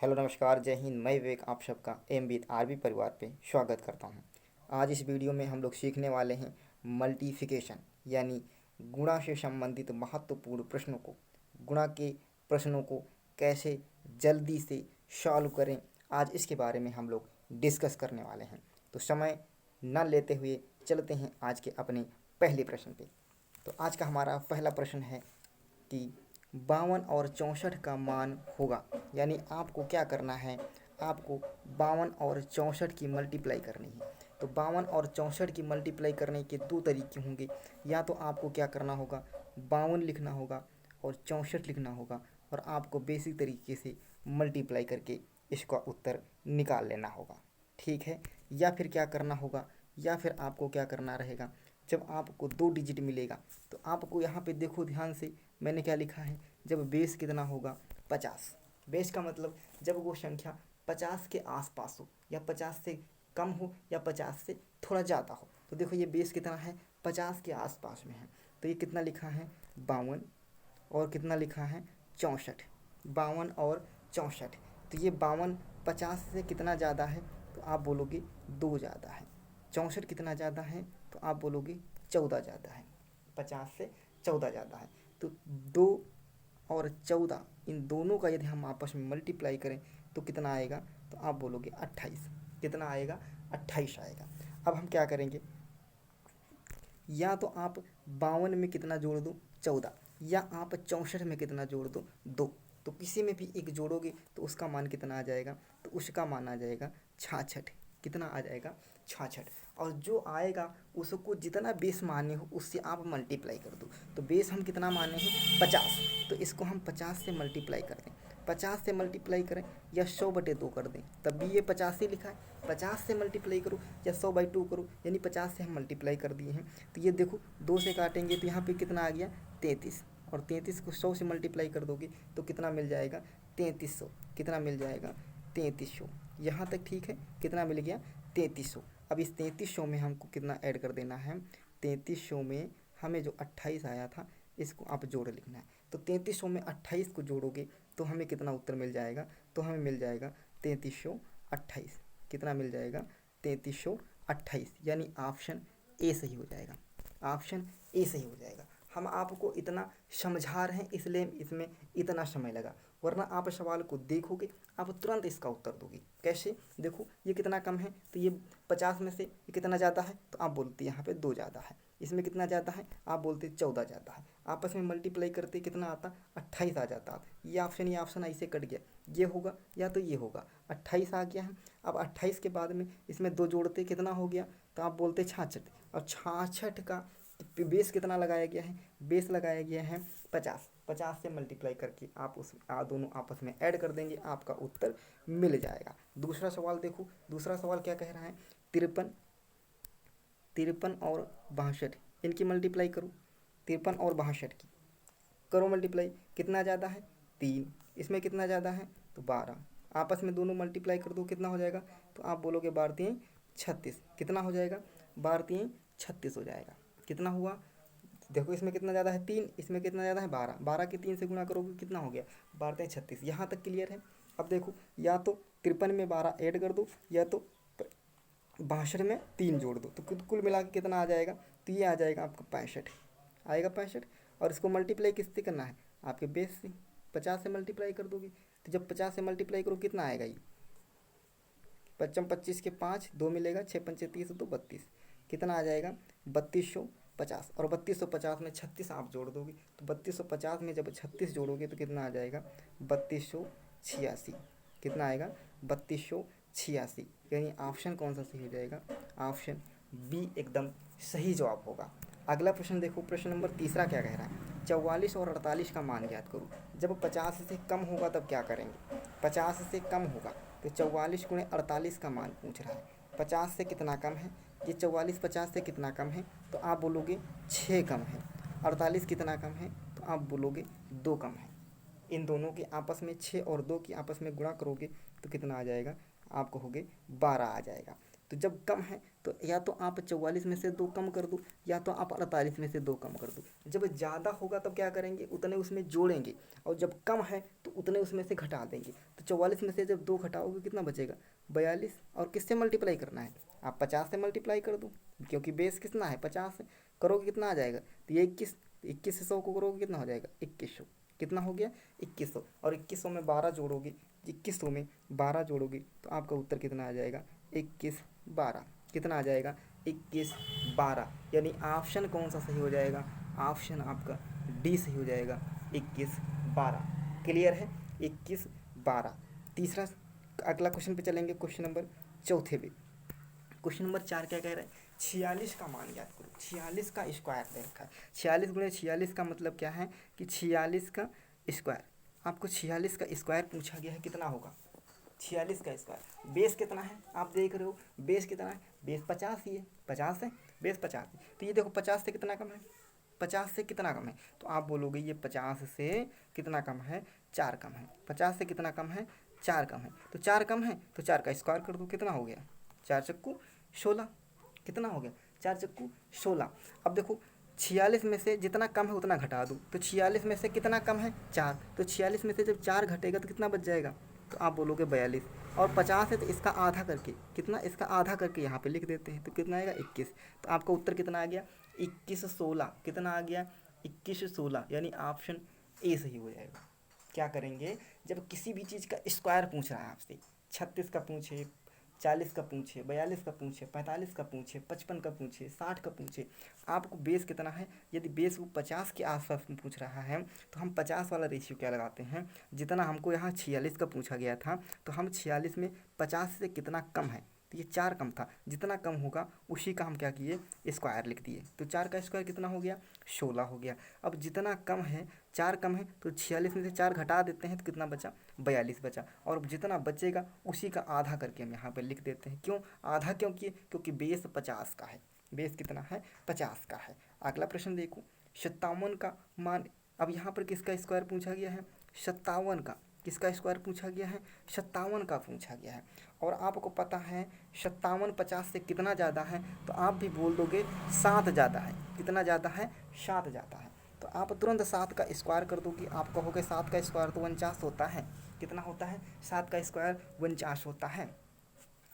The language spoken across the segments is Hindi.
हेलो नमस्कार जय हिंद। मैं विवेक आप सबका एम विद आरबी परिवार पे स्वागत करता हूँ। आज इस वीडियो में हम लोग सीखने वाले हैं मल्टीप्लिकेशन यानी गुणा से संबंधित महत्वपूर्ण प्रश्नों को, गुणा के प्रश्नों को कैसे जल्दी से सॉल्व करें। आज इसके बारे में हम लोग डिस्कस करने वाले हैं। तो समय न लेते हुए चलते हैं आज के अपने पहले प्रश्न पे। तो आज का हमारा पहला प्रश्न है कि 52 और 64 का मान होगा, यानी आपको क्या करना है, आपको 52 और 64 की मल्टीप्लाई करनी है। तो 52 और 64 की मल्टीप्लाई करने के दो तरीके होंगे। या तो आपको क्या करना होगा, 52 लिखना होगा और 64 लिखना होगा और आपको बेसिक तरीके से मल्टीप्लाई करके इसका उत्तर निकाल लेना होगा, ठीक है। या फिर क्या करना होगा, या फिर आपको क्या करना रहेगा, जब आपको 2 डिजिट मिलेगा तो आपको यहाँ पे देखो ध्यान से, मैंने क्या लिखा है, जब बेस कितना होगा 50। बेस का मतलब जब वो संख्या 50 के आसपास हो या 50 से कम हो या 50 से थोड़ा ज़्यादा हो। तो देखो ये बेस कितना है, 50 के आसपास में है। तो ये कितना लिखा है 52 और कितना लिखा है 64। 52 और 64। तो ये 52 50 से कितना ज़्यादा है, तो आप बोलोगे 2 ज़्यादा है। 64 कितना ज़्यादा है, तो आप बोलोगे 14 ज़्यादा है। 50 से 14 ज़्यादा है। तो 2 और 14 इन दोनों का यदि हम आपस में मल्टीप्लाई करें तो कितना आएगा, तो आप बोलोगे 28। कितना आएगा, 28 आएगा। अब हम क्या करेंगे, या तो आप 52 में कितना जोड़ दो 14, या आप 64 में कितना जोड़ दो 2। तो किसी में भी एक जोड़ोगे तो उसका मान कितना आ जाएगा, तो उसका मान आ जाएगा 66। कितना आ जाएगा 66। और जो आएगा उसको जितना बेस माने हो उससे आप मल्टीप्लाई कर दो। तो बेस हम कितना माने हैं 50, तो इसको हम 50 से मल्टीप्लाई कर दें। 50 से मल्टीप्लाई करें या 100/2 कर दें, तब भी ये 50 ही लिखा है। 50 से मल्टीप्लाई करो या 100/2 करो, यानी 50 से हम मल्टीप्लाई कर दिए हैं। तो ये देखो 2 से काटेंगे तो यहाँ पे कितना आ गया 33, और 33 को 100 से मल्टीप्लाई कर दोगे तो कितना मिल जाएगा 3300। कितना मिल जाएगा 3300। यहाँ तक ठीक है, कितना मिल गया 3300। अब इस 3300 में हमको कितना ऐड कर देना है, 3300 में हमें जो 28 आया था इसको आप जोड़ लिखना है। तो 3300 में 28 को जोड़ोगे तो हमें कितना उत्तर मिल जाएगा, तो हमें मिल जाएगा 3328। कितना मिल जाएगा 3328, यानी ऑप्शन ए सही हो जाएगा। ऑप्शन ए सही हो जाएगा। हम आपको इतना समझा रहे हैं इसलिए इसमें इतना समय लगा, वरना आप सवाल को देखोगे आप तुरंत इसका उत्तर दोगे। कैसे, देखो ये कितना कम है, तो ये 50 में से ये कितना ज़्यादा है, तो आप बोलते यहाँ पे 2 ज़्यादा है। इसमें कितना ज़्यादा है, आप बोलते 14 ज़्यादा है। आपस में मल्टीप्लाई करते कितना आता 28 आ जाता। ये ऑप्शन ऐसे कट गया, ये होगा या तो ये होगा। 28 आ गया है। अब 28 के बाद में इसमें 2 जोड़ते कितना हो गया, तो आप बोलते 66। और 66 का बेस कितना लगाया गया है, बेस लगाया गया है 50। 50 से मल्टीप्लाई करके आप उस दोनों आपस में ऐड कर देंगे, आपका उत्तर मिल जाएगा। दूसरा सवाल देखो, दूसरा सवाल क्या कह रहा है, 53 53 और 62 इनकी मल्टीप्लाई करो। 53 और 62 की करो मल्टीप्लाई, कितना ज़्यादा है 3, इसमें कितना ज़्यादा है तो 12। आपस में दोनों मल्टीप्लाई कर दो, कितना हो जाएगा, तो आप बोलोगे 12 3 36। कितना हो जाएगा 12 3 36 हो जाएगा। कितना हुआ, देखो इसमें कितना ज़्यादा है 3, इसमें कितना ज़्यादा है 12। 12 के 3 से गुणा करोगे कितना हो गया 12 3 36। यहाँ तक क्लियर है। अब देखो या तो 53 में 12 ऐड कर दो, या तो 62 में 3 जोड़ दो, तो कुल मिला के कितना आ जाएगा, तो ये आ जाएगा आपका 65। आएगा 65। और इसको मल्टीप्लाई किससे करना है, आपके बेस से। 50 से मल्टीप्लाई कर दोगे, तो जब 50 से मल्टीप्लाई करो कितना आएगा, ये 55 25 के 5 2 मिलेगा, 6 पंचे 30 तो 32। कितना आ जाएगा 3250। और 3250 में 36 आप जोड़ दोगे, तो 3250 में जब 36 जोड़ोगे तो कितना आ जाएगा 3286। कितना आएगा 3286, यानी ऑप्शन कौन सा सही हो जाएगा, ऑप्शन बी एकदम सही जवाब होगा। अगला प्रश्न देखो, प्रश्न नंबर तीसरा क्या कह रहा है, 44 और 48 का मान ज्ञात करो। जब 50 से कम होगा तब क्या करेंगे, 50 से कम होगा तो 44 गुणे 48 का मान पूछ रहा है। 50 से कितना कम है, ये 44 50 से कितना कम है, तो आप बोलोगे 6 कम है। 48 कितना कम है, तो आप बोलोगे 2 कम है। इन दोनों के आपस में 6 और 2 की आपस में गुणा करोगे तो कितना आ जाएगा, आप कहोगे 12 आ जाएगा। तो जब कम है तो या तो आप 44 में से 2 कम कर दो, या तो आप 48 में से 2 कम कर दो। जब ज़्यादा होगा तब क्या करेंगे, उतने उसमें जोड़ेंगे, और जब कम है तो तो उतने उसमें से घटा देंगे। तो 44 में से जब 2 घटाओगे कितना बचेगा, 42। और किससे मल्टीप्लाई करना है, आप 50 से मल्टीप्लाई कर दो, क्योंकि बेस कितना है 50 है। करोगे कितना आ जाएगा, तो ये 21 से 100 को करोगे कितना हो जाएगा 2100। कितना हो गया 2100। और 2100 में 12 जोड़ोगे, 2100 में 12 जोड़ोगे तो आपका उत्तर कितना आ जाएगा 2112। कितना आ जाएगा 2112। यानी ऑप्शन कौन सा सही हो जाएगा, ऑप्शन आपका डी सही हो जाएगा 2112। क्लियर है 2112। तीसरा अगला क्वेश्चन पे चलेंगे, क्वेश्चन नंबर चौथे पे। क्वेश्चन नंबर 4 क्या कह रहा है, 46 का मान ज्ञात करो। 46 का स्क्वायर दे रखा है। 46 गुणे 46 का मतलब क्या है कि 46 का स्क्वायर। आपको 46 का स्क्वायर पूछा गया है, कितना होगा 46 का स्क्वायर। बेस कितना है आप देख रहे हो, बेस कितना है, बेस 50 ही है, 50 है, बेस 50 है। तो ये देखो 50 से कितना कम है, 50 से कितना कम है, तो आप बोलोगे ये 50 से कितना कम है, 4 कम है। 50 से कितना कम है, 4 कम है। तो 4 कम है तो 4 का स्क्वायर कर दो, कितना हो गया 4 चक्कू 16। कितना हो गया 4 चक्कू 16। अब देखो 46 में से जितना कम है उतना घटा दो, तो 46 में से कितना कम है 4, तो 46 में से जब 4 घटेगा तो कितना बच जाएगा, तो आप बोलोगे 42। और 50 है तो इसका आधा करके कितना, इसका आधा करके यहाँ पे लिख देते हैं, तो कितना आएगा 21। तो आपका उत्तर कितना आ गया 2116। कितना आ गया 2116, यानी ऑप्शन ए सही हो जाएगा। क्या करेंगे, जब किसी भी चीज़ का स्क्वायर पूछ रहा है आपसे, 36 का पूछे, 40 का पूछे, 42 का पूछे, 45 का पूछे, 55 का पूछे, 60 का पूछे, आपको बेस कितना है। यदि बेस वो 50 के आसपास में पूछ रहा है तो हम 50 वाला रेशियो क्या लगाते हैं, जितना हमको यहाँ 46 का पूछा गया था तो हम 46 में 50 से कितना कम है, तो ये 4 कम था, जितना कम होगा उसी का हम क्या किए स्क्वायर लिख दिए। तो 4 का स्क्वायर कितना हो गया 16 हो गया। अब जितना कम है 4 कम है तो 46 में से 4 घटा देते हैं तो कितना बचा 42 बचा। और जितना बचेगा उसी का आधा करके हम यहाँ पर लिख देते हैं। क्यों आधा, क्योंकि बेस 50 का है, बेस कितना है 50 का है। अगला प्रश्न देखो, 57 का मान। अब यहाँ पर किसका स्क्वायर पूछा गया है, 57 का। किसका स्क्वायर पूछा गया है, 57 का पूछा गया है। और आपको पता है 57 50 से कितना ज़्यादा है, तो आप भी बोल दोगे 7 ज़्यादा है। कितना ज़्यादा है 7 ज़्यादा है। तो आप तुरंत 7 का स्क्वायर कर दोगे, आप कहोगे 7 का स्क्वायर तो 49 होता है। कितना होता है 7 का स्क्वायर 49 होता है।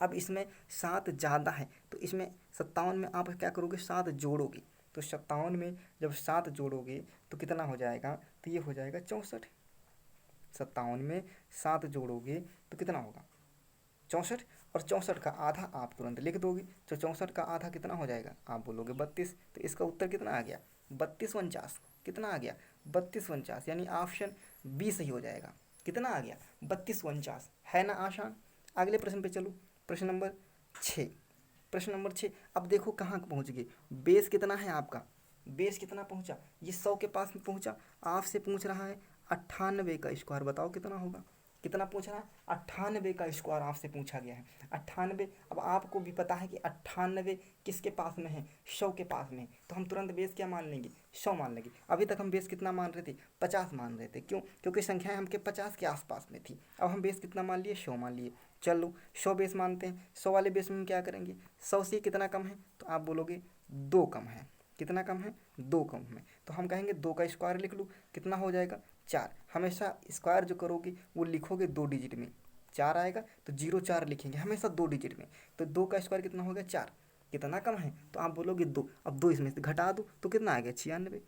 अब इसमें 7 ज़्यादा है तो इसमें 57 में आप क्या करोगे 7 जोड़ोगे, तो 57 में जब 7 जोड़ोगे तो कितना हो जाएगा, तो ये हो जाएगा 64। 57 में 7 जोड़ोगे तो कितना होगा 64, और 64 का आधा आप तुरंत लिख दोगे। तो 64 का आधा कितना हो जाएगा, आप बोलोगे 32। तो इसका उत्तर कितना आ गया 32 49। कितना आ गया 32 49, यानी ऑप्शन बी सही हो जाएगा। कितना आ गया 32 49, है ना आसान। अगले प्रश्न पे चलो, प्रश्न नंबर 6। प्रश्न नंबर 6, अब देखो कहाँ पहुँच गए, बेस कितना है आपका, बेस कितना पहुँचा, ये 100 के पास में पहुँचा। आपसे पूछ रहा है 98 का स्क्वायर, बताओ कितना होगा। कितना पूछ रहा है 98 का स्क्वायर आपसे पूछा गया है 98। अब आपको भी पता है कि 98 किसके पास में है, 100 के पास में है। तो हम तुरंत बेस क्या मान लेंगे 100 मान लेंगे। अभी तक हम बेस कितना मान रहे थे 50 मान रहे थे, क्यों, क्योंकि संख्याएं हमके 50 के आसपास में थी। अब हम बेस कितना मान लिए 100 मान लिए। चलो 100 बेस मानते हैं। 100 वाले बेस में हम क्या करेंगे, 100 से कितना कम है, तो आप बोलोगे 2 कम है। कितना कम है 2 कम है, तो हम कहेंगे 2 का स्क्वायर लिख लूँ, कितना हो जाएगा 4। हमेशा स्क्वायर जो करोगे वो लिखोगे 2 डिजिट में, 4 आएगा तो 04 लिखेंगे हमेशा 2 डिजिट में। तो 2 का स्क्वायर कितना हो गया 4। कितना कम है, तो आप बोलोगे 2। अब 2 इसमें से घटा दो तो कितना आ गया 96।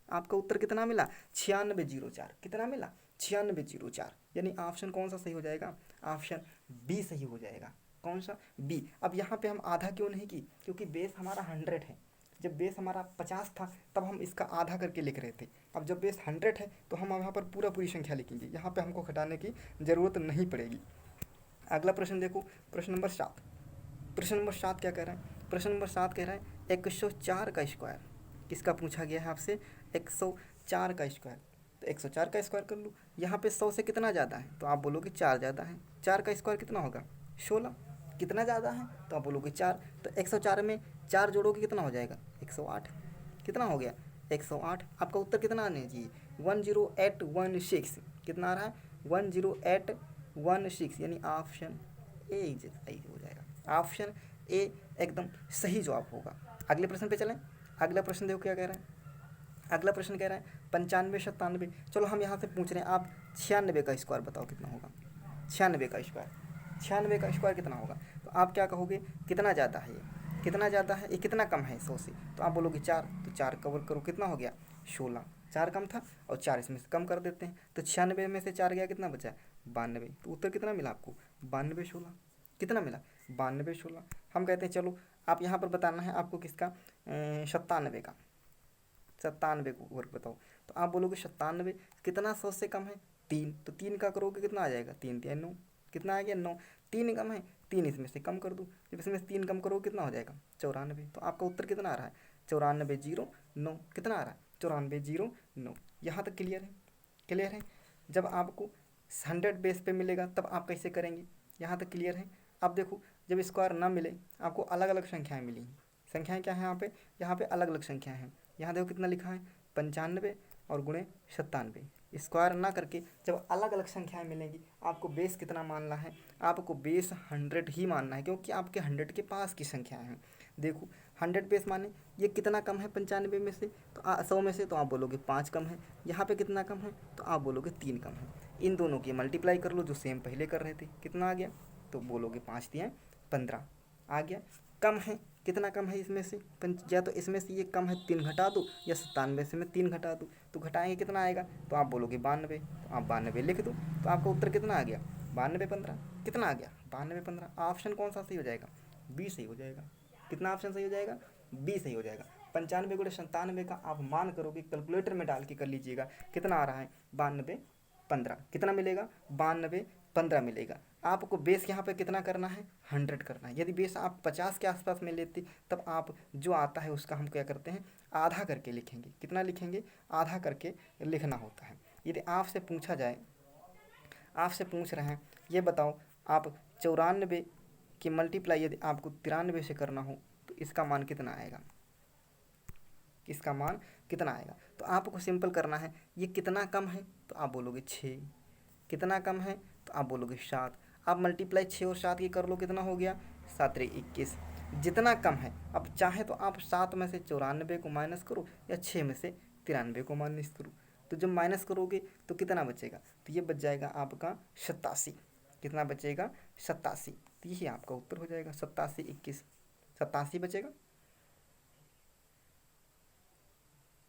आपका उत्तर कितना मिला 9604। कितना मिला 9604, यानी ऑप्शन कौन सा सही हो जाएगा, ऑप्शन बी सही हो जाएगा। कौन सा बी। अब यहाँ पे हम आधा क्यों नहीं की, क्योंकि बेस हमारा 100 है। जब बेस हमारा 50 था तब हम इसका आधा करके लिख रहे थे। अब जब बेस 100 है तो हम यहाँ पर पूरी संख्या लिखेंगे, यहाँ पे हमको घटाने की ज़रूरत नहीं पड़ेगी। अगला प्रश्न देखो, प्रश्न नंबर 7। प्रश्न नंबर 7 क्या कह रहा है, प्रश्न नंबर 7 कह रहा है 104 का स्क्वायर। किसका पूछा गया है आपसे 104 का स्क्वायर। तो 104 का स्क्वायर कर लूँ, यहाँ पे 100 से कितना ज़्यादा है, तो आप बोलोगे 4 ज़्यादा है। 4 का स्क्वायर कितना होगा 16। कितना ज़्यादा है, तो आप बोलोगे 4। तो 104 में 4 जोड़ोगे कितना हो जाएगा 108। कितना हो गया 108। आपका उत्तर कितना आना चाहिए 10816। कितना आ रहा है 10816, यानी ऑप्शन ए सही हो जाएगा। ऑप्शन ए एकदम सही जवाब होगा। अगले प्रश्न पे चलें। अगला प्रश्न देखो क्या कह रहा है। अगला प्रश्न कह रहा है 95 97। चलो हम यहाँ से पूछ रहे हैं, आप 96 का स्क्वायर बताओ कितना होगा। 96 का स्क्वायर, 96 का स्क्वायर कितना होगा। तो आप क्या कहोगे, कितना ज़्यादा है ये, कितना ज़्यादा है ये, कितना कम है 100 से। तो आप बोलोगे 4, तो 4 कवर करो, कितना हो गया 16। 4 कम था और 4 इसमें से कम कर देते हैं, तो 96 में से 4 गया, कितना बचा 92। तो उत्तर कितना मिला आपको 92 16। कितना मिला 92 16। हम कहते हैं चलो आप यहाँ पर बताना है आपको किसका 97 का, 97 को वर्ग बताओ। तो आप बोलोगे 97 कितना 100 से कम है 3, तो 3 का करोगे कितना आ जाएगा 3 3 9, कितना आ गया 9। 3 कम है, 3 इसमें से कम कर दूँ, जब इसमें से 3 कम करोगे कितना हो जाएगा 94। तो आपका उत्तर कितना आ रहा है 94 0 9। कितना आ रहा है 94 0 9। यहाँ तक क्लियर है, क्लियर है। जब आपको 100 बेस पे मिलेगा तब आप कैसे करेंगे, यहाँ तक क्लियर है। अब देखो जब स्क्वायर ना मिले, आपको अलग अलग संख्याएं मिली हैं। संख्याएं क्या है यहाँ पे अलग अलग संख्याएं हैं। यहाँ देखो कितना लिखा है 95 और गुणे 97। स्क्वायर ना करके जब अलग अलग संख्याएं मिलेंगी, आपको बेस कितना मानना है, आपको बेस 100 ही मानना है, क्योंकि आपके 100 के पास की संख्याएं हैं। देखो 100 बेस माने ये कितना कम है 95 में से, तो 100 में से, तो आप बोलोगे 5 कम है। यहाँ पे कितना कम है, तो आप बोलोगे 3 कम है। इन दोनों की मल्टीप्लाई कर लो जो सेम पहले कर रहे थे, कितना आ गया, तो बोलोगे 5 3 15 आ गया। कम है, कितना कम है इसमें से, या तो इसमें से ये कम है 3 घटा दो, या 97 से मैं 3 घटा दूँ, तो घटाएंगे कितना आएगा, तो आप बोलोगे 92। तो आप 92 लिख दो, तो आपका उत्तर कितना आ गया 92 15। कितना आ गया 92 15। ऑप्शन कौन सा सही हो जाएगा, बी सही हो जाएगा। कितना ऑप्शन सही हो जाएगा, बी सही हो जाएगा। 95 गुणे 97 का आप मान करोगे, कैलकुलेटर में डाल के कर लीजिएगा, कितना आ रहा है 92 15। कितना मिलेगा 92 15 मिलेगा। आपको बेस यहाँ पे कितना करना है 100 करना है। यदि बेस आप 50 के आसपास में लेते, तब आप जो आता है उसका हम क्या करते हैं आधा करके लिखेंगे। कितना लिखेंगे, आधा करके लिखना होता है। यदि आपसे पूछा जाए, आपसे पूछ रहे हैं ये बताओ आप 94 की मल्टीप्लाई यदि आपको 93 से करना हो, तो इसका मान कितना आएगा, इसका मान कितना आएगा। तो आपको सिंपल करना है, ये कितना कम है, तो आप बोलोगे 6। कितना कम है, तो आप बोलोगे 7। आप मल्टीप्लाई 6 और 7 की कर लो, कितना हो गया 7 3 21। जितना कम है, अब चाहे तो आप 7 में से 94 को माइनस करो, या 6 में से 93 को माइनस करो। तो जब माइनस करोगे तो कितना बचेगा, तो ये बच जाएगा आपका 87। कितना बचेगा 87। तो यही आपका उत्तर हो जाएगा 87 21। 87 बचेगा,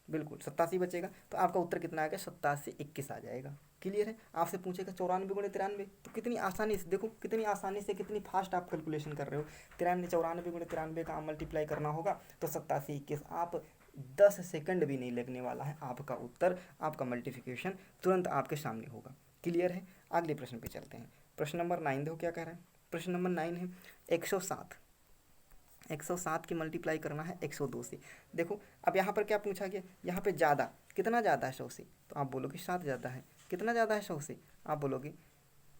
बिल्कुल 87 बचेगा। तो आपका उत्तर कितना आएगा 87 21 आ जाएगा। क्लियर है। आपसे पूछेगा 94 गुणे 93, तो कितनी आसानी से देखो, कितनी आसानी से कितनी फास्ट आप कैलकुलेशन कर रहे हो। 94 गुणे 93 का आप मल्टीप्लाई करना होगा, तो 87 21 आप 10 सेकंड भी नहीं लगने वाला है, आपका उत्तर, आपका मल्टीप्लिकेशन तुरंत आपके सामने होगा। क्लियर है। अगले प्रश्न पे चलते हैं। प्रश्न नंबर 9 देखो क्या कह रहा है। प्रश्न नंबर 9 है 107। 107 की मल्टीप्लाई करना है 102 से। देखो अब यहाँ पर क्या पूछा गया, यहाँ पे ज़्यादा, कितना ज़्यादा है 100 से, तो आप बोलोगे 7 ज़्यादा है। कितना ज़्यादा है 100 से, आप बोलोगे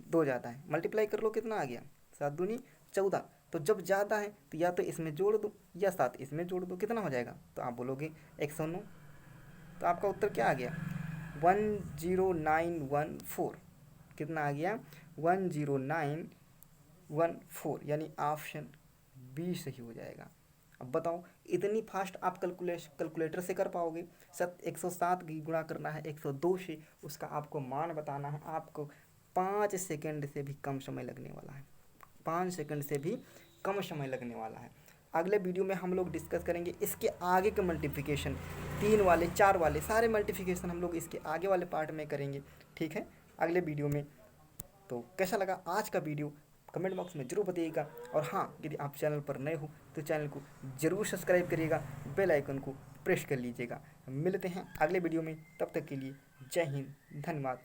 2 ज़्यादा है। मल्टीप्लाई कर लो, कितना आ गया 7 दूनी 14। तो जब ज़्यादा है तो या तो इसमें जोड़ दो, या 7 इसमें जोड़ दो, कितना हो जाएगा, तो आप बोलोगे 109। तो आपका उत्तर क्या आ गया 10914। कितना आ गया 10914, यानी ऑप्शन बी सही हो जाएगा। अब बताओ इतनी फास्ट आप कैलकुलेटर से कर पाओगे। 107 की गुणा करना है 102 से, उसका आपको मान बताना है, आपको 5 सेकंड से भी कम समय लगने वाला है। 5 सेकंड से भी कम समय लगने वाला है। अगले वीडियो में हम लोग डिस्कस करेंगे इसके आगे के मल्टीप्लिकेशन, 3 वाले 4 वाले सारे मल्टीप्लिकेशन हम लोग इसके आगे वाले पार्ट में करेंगे। ठीक है, अगले वीडियो में। तो कैसा लगा आज का वीडियो कमेंट बॉक्स में जरूर बताइएगा। और हाँ, यदि आप चैनल पर नए हो तो चैनल को जरूर सब्सक्राइब करिएगा, बेल आइकन को प्रेस कर लीजिएगा। मिलते हैं अगले वीडियो में, तब तक के लिए जय हिंद, धन्यवाद।